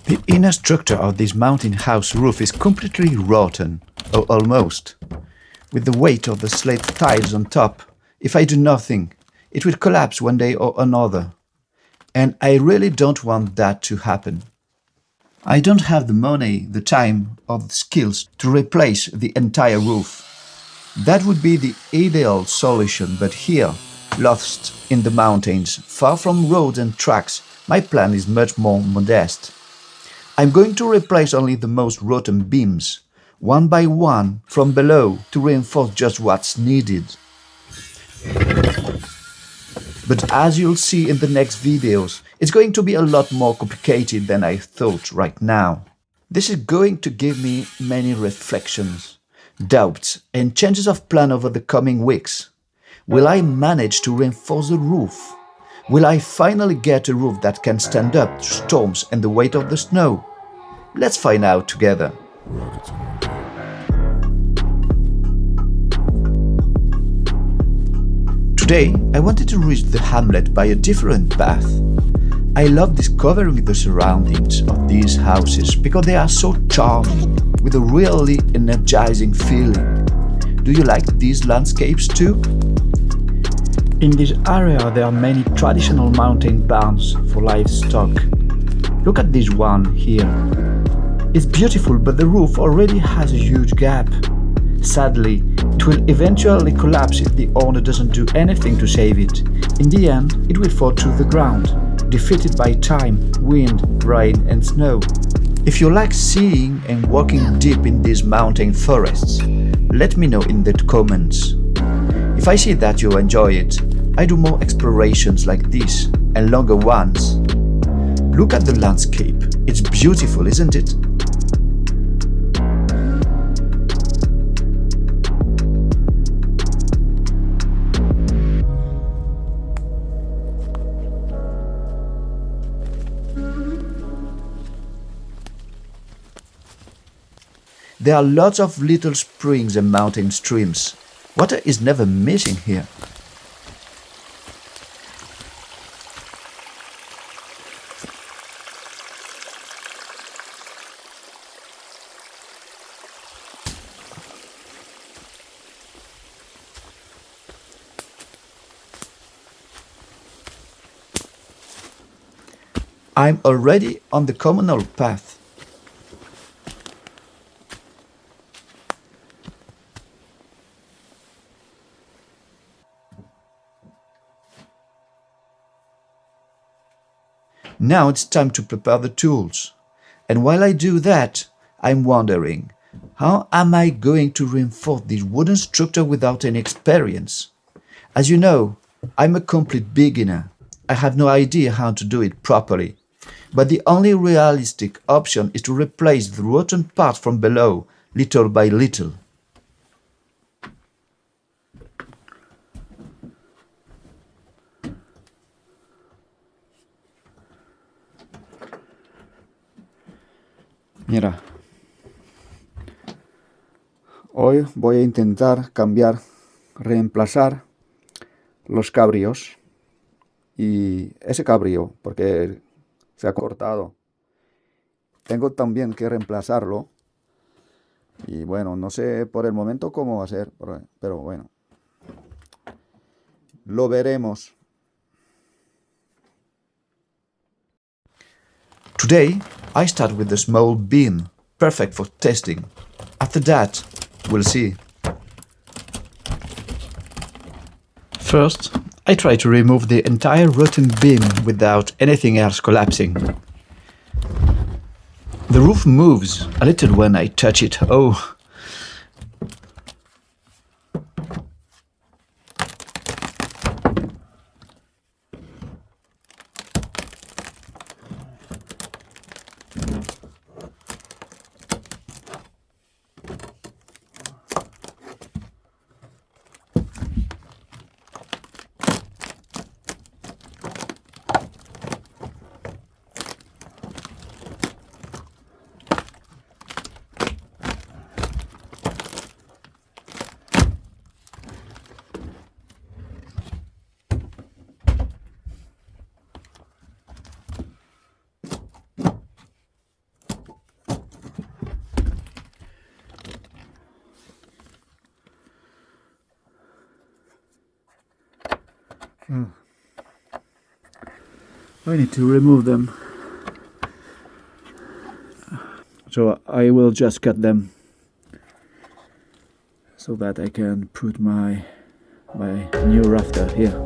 The inner structure of this mountain house roof is completely rotten, or almost. With the weight of the slate tiles on top, if I do nothing, it will collapse one day or another. And I really don't want that to happen. I don't have the money, the time, or the skills to replace the entire roof. That would be the ideal solution, but here, lost in the mountains, far from roads and tracks, my plan is much more modest. I'm going to replace only the most rotten beams, one by one, from below, to reinforce just what's needed. But as you'll see in the next videos, it's going to be a lot more complicated than I thought right now. This is going to give me many reflections, doubts, and changes of plan over the coming weeks. Will I manage to reinforce the roof? Will I finally get a roof that can stand up to storms and the weight of the snow? Let's find out together. Today, I wanted to reach the hamlet by a different path. I love discovering the surroundings of these houses because they are so charming, with a really energizing feeling. Do you like these landscapes too? In this area there are many traditional mountain barns for livestock. Look at this one here. It's beautiful, but the roof already has a huge gap. Sadly, it will eventually collapse if the owner doesn't do anything to save it. In the end, it will fall to the ground, defeated by time, wind, rain and snow. If you like seeing and walking deep in these mountain forests, let me know in the comments. If I see that you enjoy it, I do more explorations like this and longer ones. Look at the landscape. It's beautiful, isn't it? There are lots of little springs and mountain streams. Water is never missing here. I'm already on the communal path. Now it's time to prepare the tools. And while I do that, I'm wondering, how am I going to reinforce this wooden structure without any experience? As you know, I'm a complete beginner. I have no idea how to do it properly. But the only realistic option is to replace the rotten part from below, little by little. Mira, hoy voy a intentar reemplazar los cabrios y ese cabrio, porque se ha cortado. Tengo también que reemplazarlo y bueno, no sé por el momento cómo hacer, pero bueno, lo veremos. Today, I start with a small beam, perfect for testing. After that, we'll see. First, I try to remove the entire rotten beam without anything else collapsing. The roof moves a little when I touch it. Oh! I need to remove them. So I will just cut them so that I can put my new rafter here.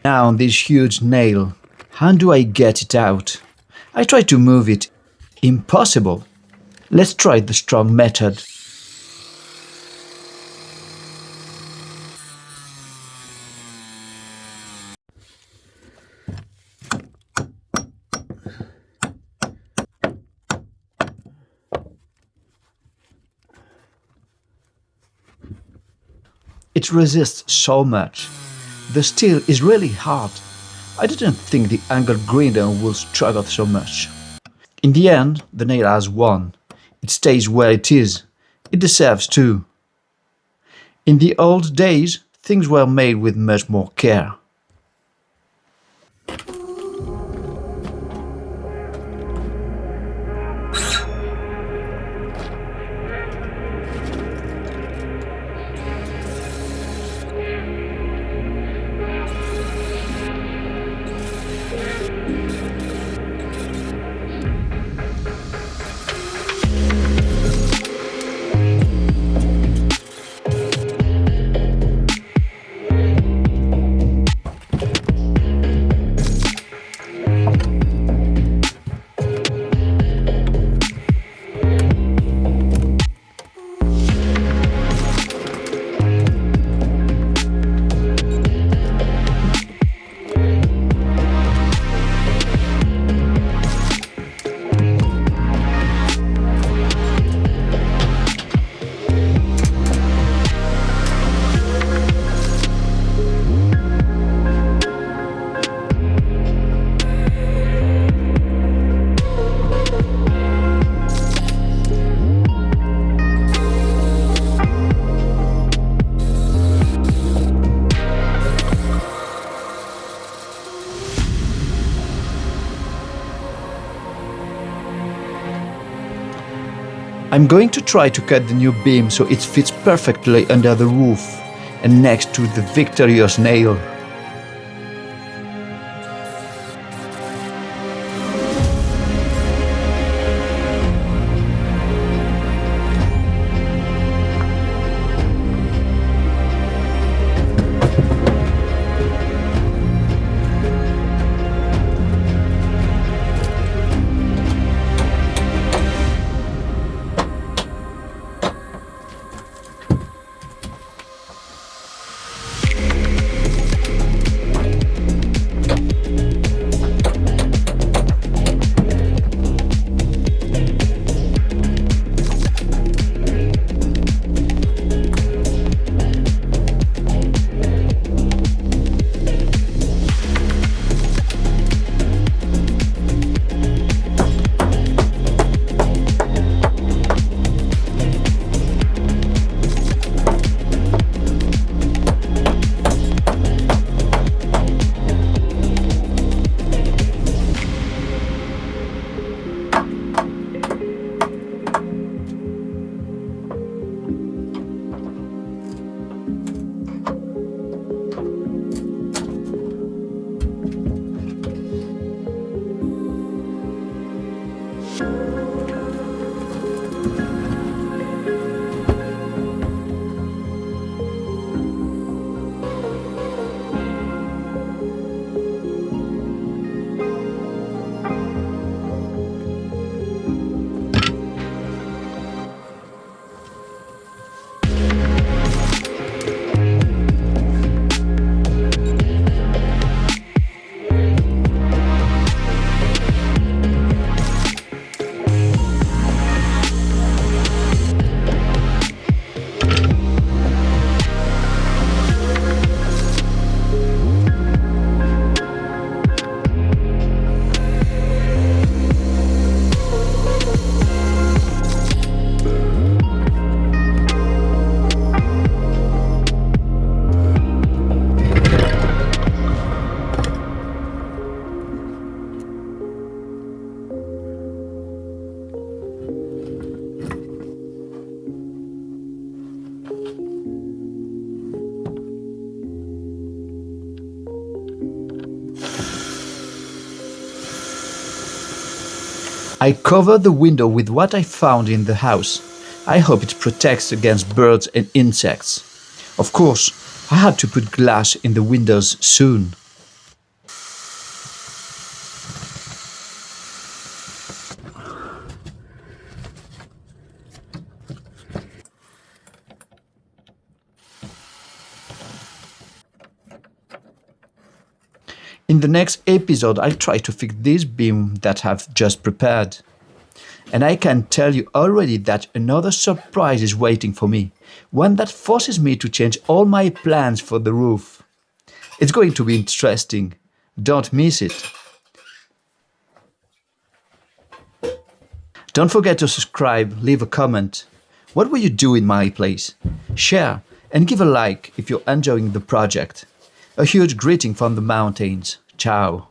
Now this huge nail. How do I get it out? I try to move it. Impossible. Let's try the strong method. It resists so much. The steel is really hard. I didn't think the angle grinder would struggle so much. In the end, the nail has won. It stays where it is. It deserves to. In the old days, things were made with much more care. I'm going to try to cut the new beam so it fits perfectly under the roof and next to the victorious nail. I covered the window with what I found in the house. I hope it protects against birds and insects. Of course, I had to put glass in the windows soon. In the next episode, I'll try to fix this beam that I've just prepared. And I can tell you already that another surprise is waiting for me, one that forces me to change all my plans for the roof. It's going to be interesting. Don't miss it. Don't forget to subscribe, leave a comment. What will you do in my place? Share and give a like if you're enjoying the project. A huge greeting from the mountains. Ciao.